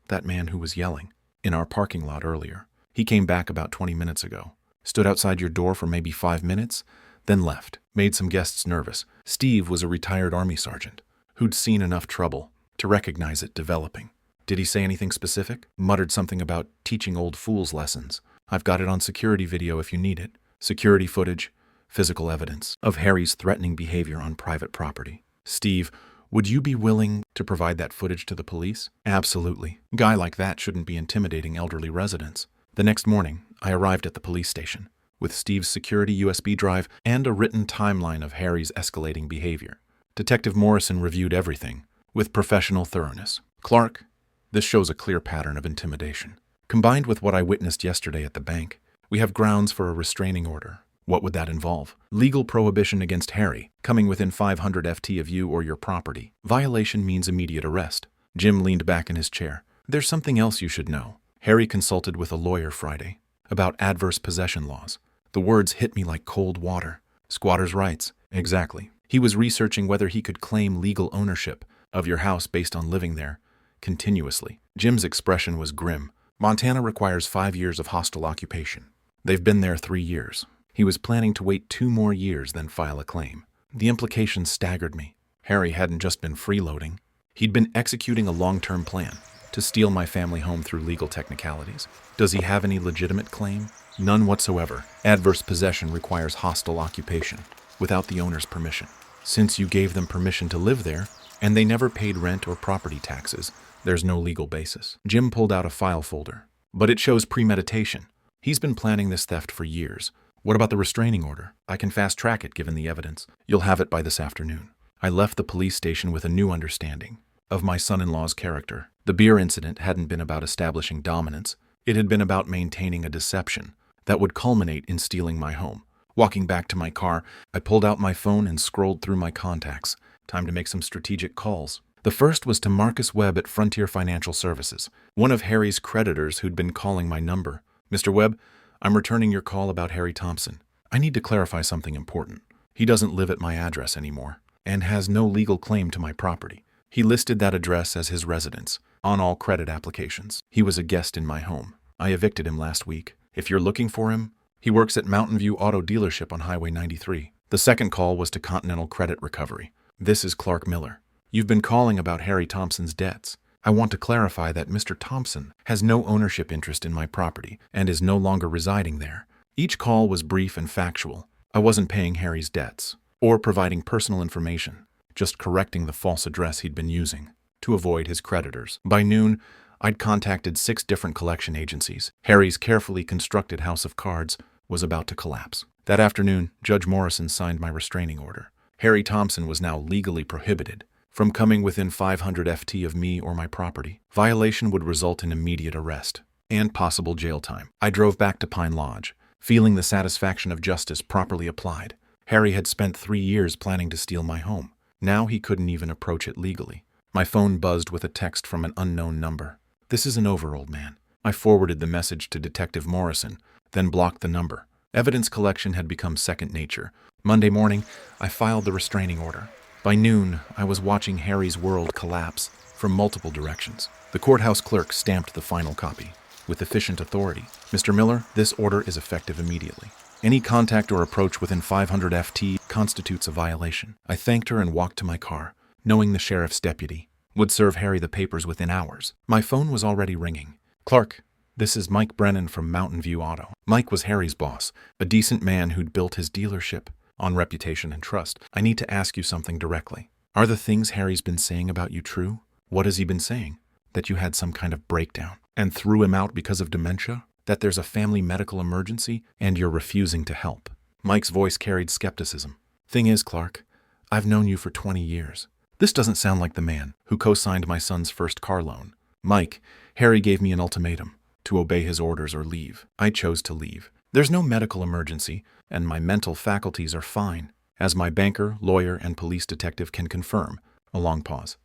that man who was yelling, in our parking lot earlier. He came back about 20 minutes ago. Stood outside your door for maybe 5 minutes, then left. Made some guests nervous. Steve was a retired Army sergeant who'd seen enough trouble to recognize it developing. Did he say anything specific? Muttered something about teaching old fools lessons. I've got it on security video if you need it. Security footage, physical evidence of Harry's threatening behavior on private property. Steve, would you be willing to provide that footage to the police? Absolutely. A guy like that shouldn't be intimidating elderly residents. The next morning, I arrived at the police station with Steve's security USB drive and a written timeline of Harry's escalating behavior. Detective Morrison reviewed everything with professional thoroughness. Clark, this shows a clear pattern of intimidation. Combined with what I witnessed yesterday at the bank, we have grounds for a restraining order. What would that involve? Legal prohibition against Harry, coming within 500 FT of you or your property. Violation means immediate arrest. Jim leaned back in his chair. There's something else you should know. Harry consulted with a lawyer Friday about adverse possession laws. The words hit me like cold water. Squatters' rights. Exactly. He was researching whether he could claim legal ownership of your house based on living there continuously. Jim's expression was grim. Montana requires 5 years of hostile occupation. They've been there 3 years. He was planning to wait 2 more years, then file a claim. The implications staggered me. Harry hadn't just been freeloading. He'd been executing a long-term plan to steal my family home through legal technicalities. Does he have any legitimate claim? None whatsoever. Adverse possession requires hostile occupation, without the owner's permission. Since you gave them permission to live there, and they never paid rent or property taxes, there's no legal basis. Jim pulled out a file folder. But it shows premeditation. He's been planning this theft for years. What about the restraining order? I can fast-track it given the evidence. You'll have it by this afternoon. I left the police station with a new understanding of my son-in-law's character. The beer incident hadn't been about establishing dominance. It had been about maintaining a deception that would culminate in stealing my home. Walking back to my car, I pulled out my phone and scrolled through my contacts. Time to make some strategic calls. The first was to Marcus Webb at Frontier Financial Services, one of Harry's creditors who'd been calling my number. Mr. Webb, I'm returning your call about Harry Thompson. I need to clarify something important. He doesn't live at my address anymore and has no legal claim to my property. He listed that address as his residence on all credit applications. He was a guest in my home. I evicted him last week. If you're looking for him, he works at Mountain View Auto Dealership on Highway 93. The second call was to Continental Credit Recovery. This is Clark Miller. You've been calling about Harry Thompson's debts. I want to clarify that Mr. Thompson has no ownership interest in my property and is no longer residing there. Each call was brief and factual. I wasn't paying Harry's debts or providing personal information, just correcting the false address he'd been using to avoid his creditors. By noon, I'd contacted 6 different collection agencies. Harry's carefully constructed house of cards was about to collapse. That afternoon, Judge Morrison signed my restraining order. Harry Thompson was now legally prohibited from coming within 500 FT of me or my property. Violation would result in immediate arrest and possible jail time. I drove back to Pine Lodge, feeling the satisfaction of justice properly applied. Harry had spent 3 years planning to steal my home. Now he couldn't even approach it legally. My phone buzzed with a text from an unknown number. "This isn't over, old man." I forwarded the message to Detective Morrison, then blocked the number. Evidence collection had become second nature. Monday morning, I filed the restraining order. By noon, I was watching Harry's world collapse from multiple directions. The courthouse clerk stamped the final copy with efficient authority. "Mr. Miller, this order is effective immediately. Any contact or approach within 500 FT constitutes a violation." I thanked her and walked to my car, knowing the sheriff's deputy would serve Harry the papers within hours. My phone was already ringing. "Clark, this is Mike Brennan from Mountain View Auto." Mike was Harry's boss, a decent man who'd built his dealership on reputation and trust. "I need to ask you something directly. Are the things Harry's been saying about you true?" "What has he been saying?" "That you had some kind of breakdown and threw him out because of dementia? That there's a family medical emergency and you're refusing to help?" Mike's voice carried skepticism. "Thing is, Clark, I've known you for 20 years. This doesn't sound like the man who co-signed my son's first car loan." "Mike, Harry gave me an ultimatum to obey his orders or leave. I chose to leave. There's no medical emergency, and my mental faculties are fine, as my banker, lawyer, and police detective can confirm." A long pause.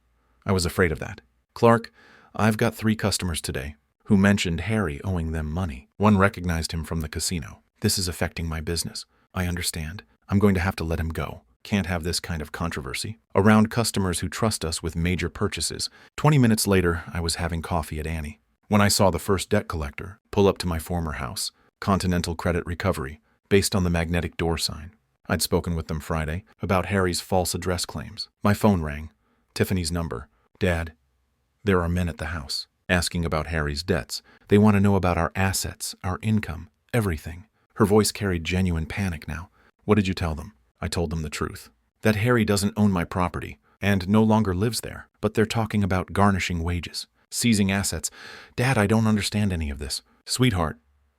"I was afraid of that. Clark, I've got 3 customers today who mentioned Harry owing them money. One recognized him from the casino. This is affecting my business. I understand. I'm going to have to let him go. Can't have this kind of controversy around customers who trust us with major purchases." 20 minutes later, I was having coffee at Annie when I saw the first debt collector pull up to my former house, Continental Credit Recovery, based on the magnetic door sign. I'd spoken with them Friday about Harry's false address claims. My phone rang. Tiffany's number. "Dad, there are men at the house asking about Harry's debts. They want to know about our assets, our income, everything." Her voice carried genuine panic now. "What did you tell them?" I told them the truth. That Harry doesn't own my property and no longer lives there, but they're talking about garnishing wages, seizing assets. "Dad, I don't understand any of this." "Sweetheart,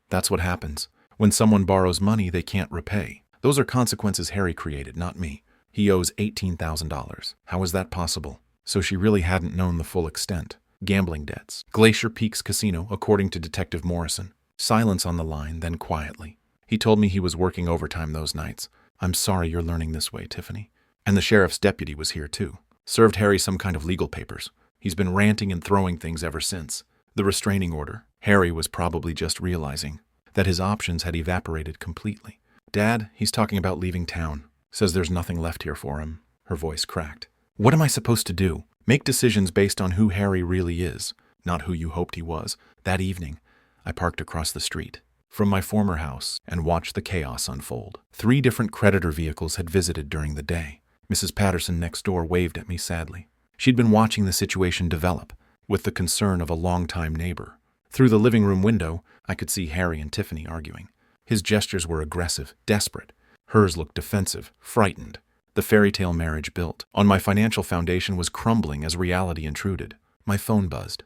that's what happens. When someone borrows money they can't repay. Those are consequences Harry created, not me. He owes $18,000. How is that possible?" So she really hadn't known the full extent. Gambling debts. Glacier Peaks Casino, according to Detective Morrison. Silence on the line, then quietly. "He told me he was working overtime those nights. I'm sorry you're learning this way, Tiffany." And the sheriff's deputy was here too. Served Harry some kind of legal papers. He's been ranting and throwing things ever since. The restraining order. Harry was probably just realizing that his options had evaporated completely. "Dad, he's talking about leaving town. Says there's nothing left here for him." Her voice cracked. "What am I supposed to do? Make decisions based on who Harry really is, not who you hoped he was." That evening, I parked across the street from my former house and watched the chaos unfold. 3 different creditor vehicles had visited during the day. Mrs. Patterson next door waved at me sadly. She'd been watching the situation develop with the concern of a longtime neighbor. Through the living room window, I could see Harry and Tiffany arguing. His gestures were aggressive, desperate. Hers looked defensive, frightened. The fairy tale marriage built on my financial foundation was crumbling as reality intruded. My phone buzzed.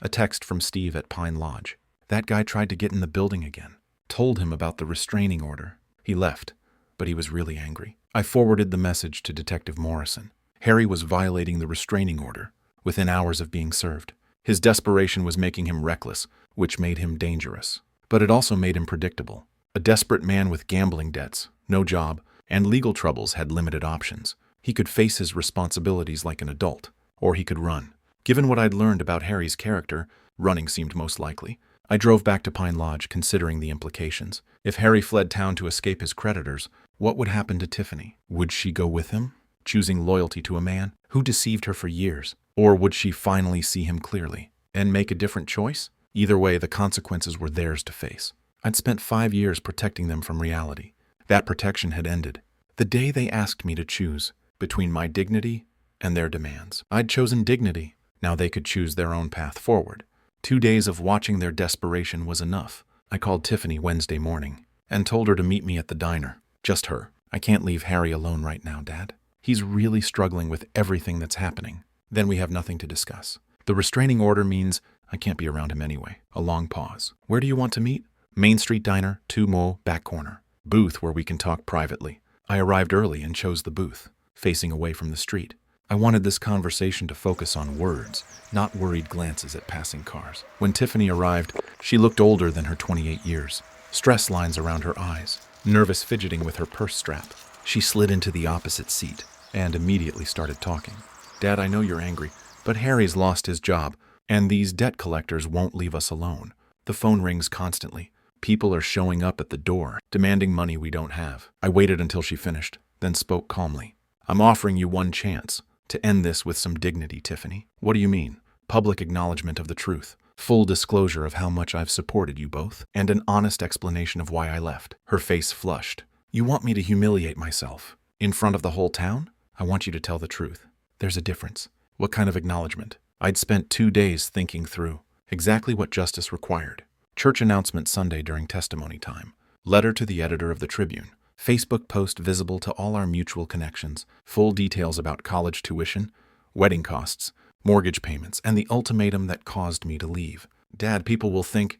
A text from Steve at Pine Lodge. "That guy tried to get in the building again. Told him about the restraining order. He left, but he was really angry." I forwarded the message to Detective Morrison. Harry was violating the restraining order within hours of being served. His desperation was making him reckless, which made him dangerous. But it also made him predictable. A desperate man with gambling debts, no job, and legal troubles had limited options. He could face his responsibilities like an adult, or he could run. Given what I'd learned about Harry's character, running seemed most likely. I drove back to Pine Lodge, considering the implications. If Harry fled town to escape his creditors, what would happen to Tiffany? Would she go with him, choosing loyalty to a man who deceived her for years? Or would she finally see him clearly and make a different choice? Either way, the consequences were theirs to face. I'd spent 5 years protecting them from reality. That protection had ended the day they asked me to choose between my dignity and their demands. I'd chosen dignity. Now they could choose their own path forward. 2 days of watching their desperation was enough. I called Tiffany Wednesday morning. and told her to meet me at the diner. Just her. I can't leave Harry alone right now, Dad. He's really struggling with everything that's happening. Then we have nothing to discuss. The restraining order means I can't be around him anyway. A long pause. Where do you want to meet? Main Street Diner, 2 Mo, back corner. Booth where we can talk privately. I arrived early and chose the booth, facing away from the street. I wanted this conversation to focus on words, not worried glances at passing cars. When Tiffany arrived, she looked older than her 28 years. Stress lines around her eyes, nervous fidgeting with her purse strap. She slid into the opposite seat and immediately started talking. Dad, I know you're angry, but Harry's lost his job, and these debt collectors won't leave us alone. The phone rings constantly. People are showing up at the door, demanding money we don't have. I waited until she finished, then spoke calmly. I'm offering you one chance to end this with some dignity, Tiffany. What do you mean? Public acknowledgement of the truth, full disclosure of how much I've supported you both, and an honest explanation of why I left. Her face flushed. You want me to humiliate myself? In front of the whole town? I want you to tell the truth. There's a difference. What kind of acknowledgement? I'd spent 2 days thinking through exactly what justice required. Church announcement Sunday during testimony time. Letter to the editor of the Tribune. Facebook post visible to all our mutual connections. Full details about college tuition, wedding costs, mortgage payments, and the ultimatum that caused me to leave. Dad, people will think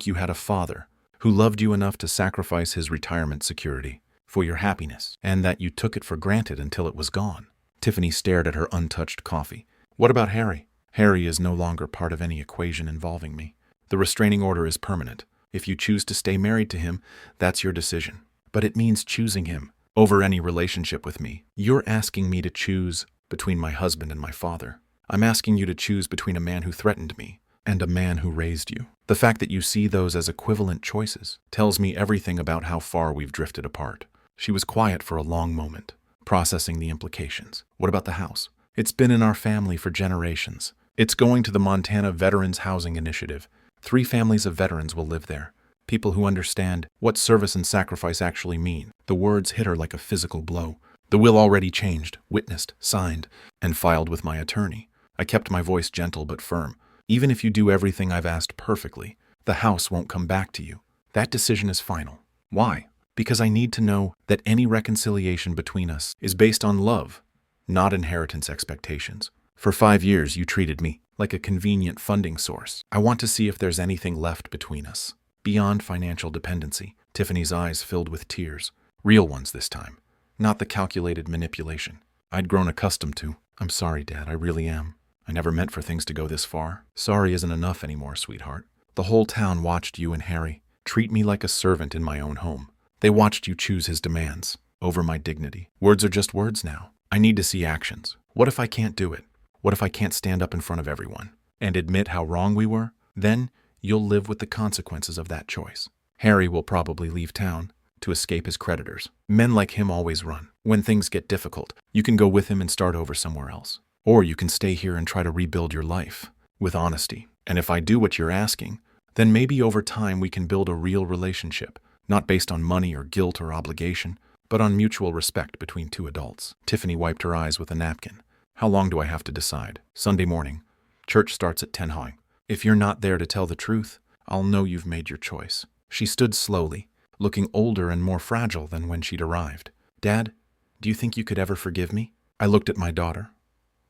you had a father who loved you enough to sacrifice his retirement security for your happiness, and that you took it for granted until it was gone. Tiffany stared at her untouched coffee. What about Harry? Harry is no longer part of any equation involving me. The restraining order is permanent. If you choose to stay married to him, that's your decision. But it means choosing him over any relationship with me. You're asking me to choose between my husband and my father. I'm asking you to choose between a man who threatened me and a man who raised you. The fact that you see those as equivalent choices tells me everything about how far we've drifted apart. She was quiet for a long moment, processing the implications. What about the house? It's been in our family for generations. It's going to the Montana Veterans Housing Initiative. 3 families of veterans will live there. People who understand what service and sacrifice actually mean. The words hit her like a physical blow. The will already changed, witnessed, signed, and filed with my attorney. I kept my voice gentle but firm. Even if you do everything I've asked perfectly, the house won't come back to you. That decision is final. Why? Because I need to know that any reconciliation between us is based on love, not inheritance expectations. For 5 years, you treated me like a convenient funding source. I want to see if there's anything left between us. Beyond financial dependency. Tiffany's eyes filled with tears. Real ones this time. Not the calculated manipulation I'd grown accustomed to. I'm sorry, Dad, I really am. I never meant for things to go this far. Sorry isn't enough anymore, sweetheart. The whole town watched you and Harry treat me like a servant in my own home. They watched you choose his demands over my dignity. Words are just words now. I need to see actions. What if I can't do it? What if I can't stand up in front of everyone and admit how wrong we were? Then you'll live with the consequences of that choice. Harry will probably leave town to escape his creditors. Men like him always run. When things get difficult, you can go with him and start over somewhere else. Or you can stay here and try to rebuild your life with honesty. And if I do what you're asking, then maybe over time we can build a real relationship, not based on money or guilt or obligation, but on mutual respect between 2 adults. Tiffany wiped her eyes with a napkin. How long do I have to decide? Sunday morning. Church starts at 10 high. If you're not there to tell the truth, I'll know you've made your choice. She stood slowly, looking older and more fragile than when she'd arrived. Dad, do you think you could ever forgive me? I looked at my daughter,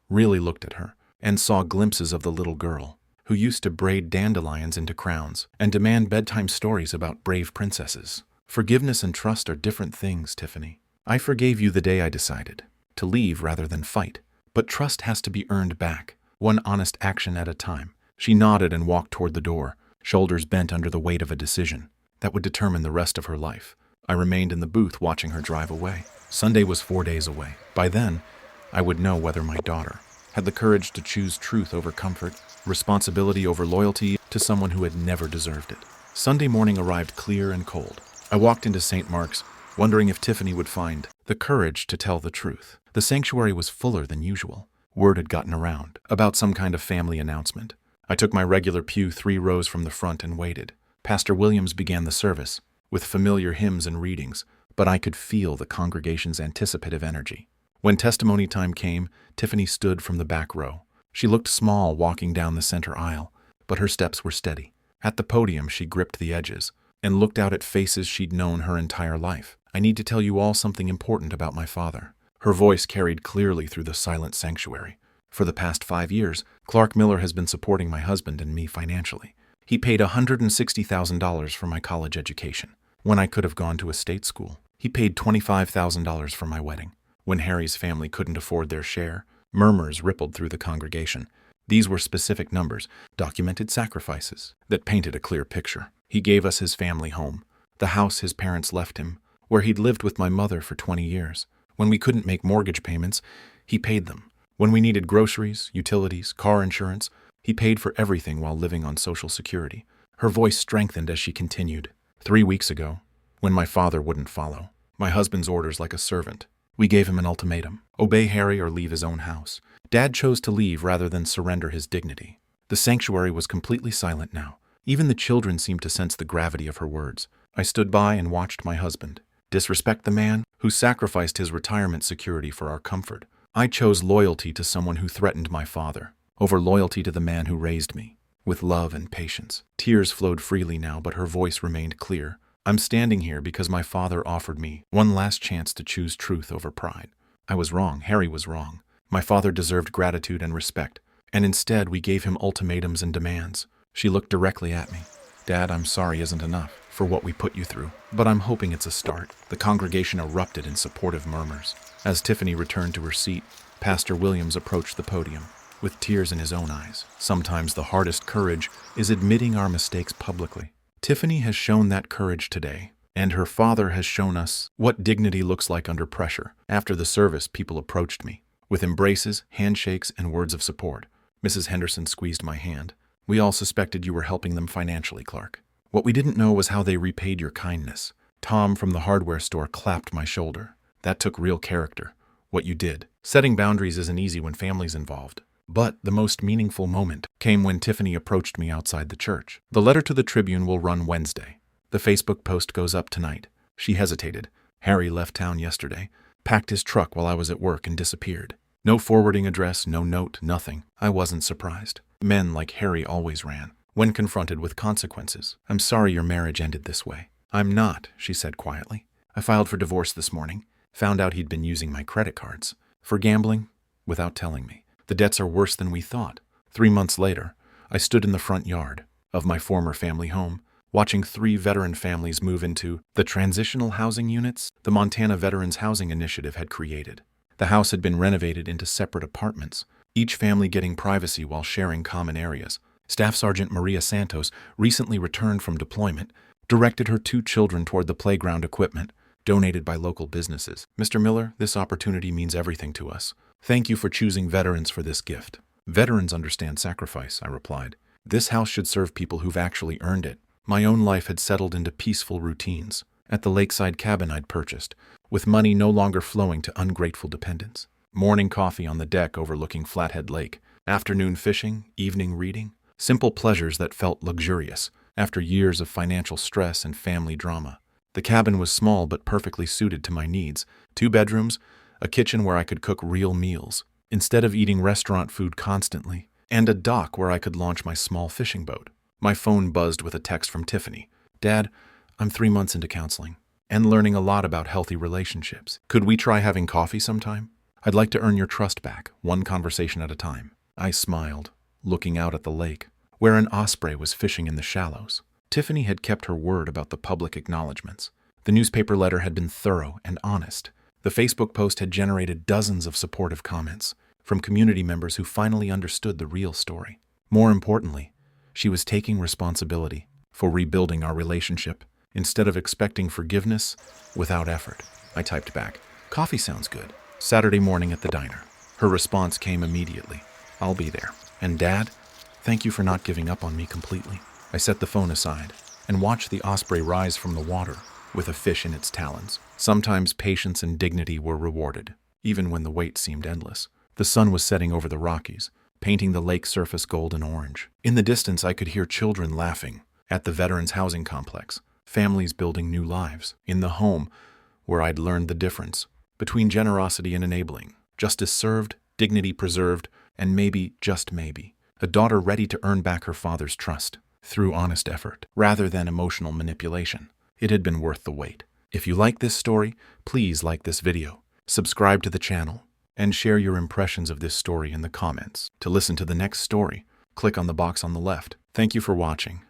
really looked at her, and saw glimpses of the little girl who used to braid dandelions into crowns and demand bedtime stories about brave princesses. Forgiveness and trust are different things, Tiffany. I forgave you the day I decided to leave rather than fight. But trust has to be earned back, one honest action at a time. She nodded and walked toward the door, shoulders bent under the weight of a decision that would determine the rest of her life. I remained in the booth watching her drive away. Sunday was 4 days away. By then, I would know whether my daughter had the courage to choose truth over comfort, responsibility over loyalty to someone who had never deserved it. Sunday morning arrived clear and cold. I walked into St. Mark's, wondering if Tiffany would find the courage to tell the truth. The sanctuary was fuller than usual. Word had gotten around about some kind of family announcement. I took my regular pew 3 rows from the front and waited. Pastor Williams began the service with familiar hymns and readings, but I could feel the congregation's anticipative energy. When testimony time came, Tiffany stood from the back row. She looked small walking down the center aisle, but her steps were steady. At the podium, she gripped the edges, and looked out at faces she'd known her entire life. I need to tell you all something important about my father. Her voice carried clearly through the silent sanctuary. For the past 5 years, Clark Miller has been supporting my husband and me financially. He paid $160,000 for my college education, when I could have gone to a state school. He paid $25,000 for my wedding. When Harry's family couldn't afford their share, murmurs rippled through the congregation. These were specific numbers, documented sacrifices, that painted a clear picture. He gave us his family home, the house his parents left him, where he'd lived with my mother for 20 years. When we couldn't make mortgage payments, he paid them. When we needed groceries, utilities, car insurance, he paid for everything while living on Social Security. Her voice strengthened as she continued. 3 weeks ago, when my father wouldn't follow my husband's orders like a servant, we gave him an ultimatum: obey Harry or leave his own house. Dad chose to leave rather than surrender his dignity. The sanctuary was completely silent now. Even the children seemed to sense the gravity of her words. I stood by and watched my husband disrespect the man who sacrificed his retirement security for our comfort. I chose loyalty to someone who threatened my father over loyalty to the man who raised me with love and patience. Tears flowed freely now, but her voice remained clear. I'm standing here because my father offered me one last chance to choose truth over pride. I was wrong. Harry was wrong. My father deserved gratitude and respect, and instead we gave him ultimatums and demands. She looked directly at me. Dad, I'm sorry isn't enough for what we put you through, but I'm hoping it's a start. The congregation erupted in supportive murmurs. As Tiffany returned to her seat, Pastor Williams approached the podium, with tears in his own eyes. Sometimes the hardest courage is admitting our mistakes publicly. Tiffany has shown that courage today, and her father has shown us what dignity looks like under pressure. After the service, people approached me with embraces, handshakes, and words of support. Mrs. Henderson squeezed my hand. We all suspected you were helping them financially, Clark. What we didn't know was how they repaid your kindness. Tom from the hardware store clapped my shoulder. That took real character, what you did. Setting boundaries isn't easy when family's involved. But the most meaningful moment came when Tiffany approached me outside the church. The letter to the Tribune will run Wednesday. The Facebook post goes up tonight. She hesitated. Harry left town yesterday, packed his truck while I was at work, and disappeared. No forwarding address, no note, nothing. I wasn't surprised. Men like Harry always ran when confronted with consequences. I'm sorry your marriage ended this way. I'm not, she said quietly. I filed for divorce this morning. Found out he'd been using my credit cards for gambling without telling me. The debts are worse than we thought. 3 months later, I stood in the front yard of my former family home, watching 3 veteran families move into the transitional housing units the Montana Veterans Housing Initiative had created. The house had been renovated into separate apartments, each family getting privacy while sharing common areas. Staff Sergeant Maria Santos, recently returned from deployment, directed her 2 children toward the playground equipment donated by local businesses. Mr. Miller, this opportunity means everything to us. Thank you for choosing veterans for this gift. Veterans understand sacrifice, I replied. This house should serve people who've actually earned it. My own life had settled into peaceful routines at the lakeside cabin I'd purchased, with money no longer flowing to ungrateful dependents. Morning coffee on the deck overlooking Flathead Lake, afternoon fishing, evening reading, simple pleasures that felt luxurious after years of financial stress and family drama. The cabin was small but perfectly suited to my needs. 2 bedrooms, a kitchen where I could cook real meals instead of eating restaurant food constantly, and a dock where I could launch my small fishing boat. My phone buzzed with a text from Tiffany. Dad, I'm 3 months into counseling and learning a lot about healthy relationships. Could we try having coffee sometime? I'd like to earn your trust back, one conversation at a time. I smiled, looking out at the lake, where an osprey was fishing in the shallows. Tiffany had kept her word about the public acknowledgments. The newspaper letter had been thorough and honest. The Facebook post had generated dozens of supportive comments from community members who finally understood the real story. More importantly, she was taking responsibility for rebuilding our relationship instead of expecting forgiveness without effort. I typed back, "Coffee sounds good. Saturday morning at the diner." Her response came immediately. "I'll be there. And Dad, thank you for not giving up on me completely." I set the phone aside and watched the osprey rise from the water with a fish in its talons. Sometimes patience and dignity were rewarded, even when the wait seemed endless. The sun was setting over the Rockies, painting the lake surface golden orange. In the distance, I could hear children laughing at the Veterans Housing Complex, families building new lives. In the home, where I'd learned the difference between generosity and enabling, justice served, dignity preserved, and maybe, just maybe, a daughter ready to earn back her father's trust. through honest effort, rather than emotional manipulation. It had been worth the wait. If you like this story, please like this video, subscribe to the channel, and share your impressions of this story in the comments. To listen to the next story, click on the box on the left. Thank you for watching.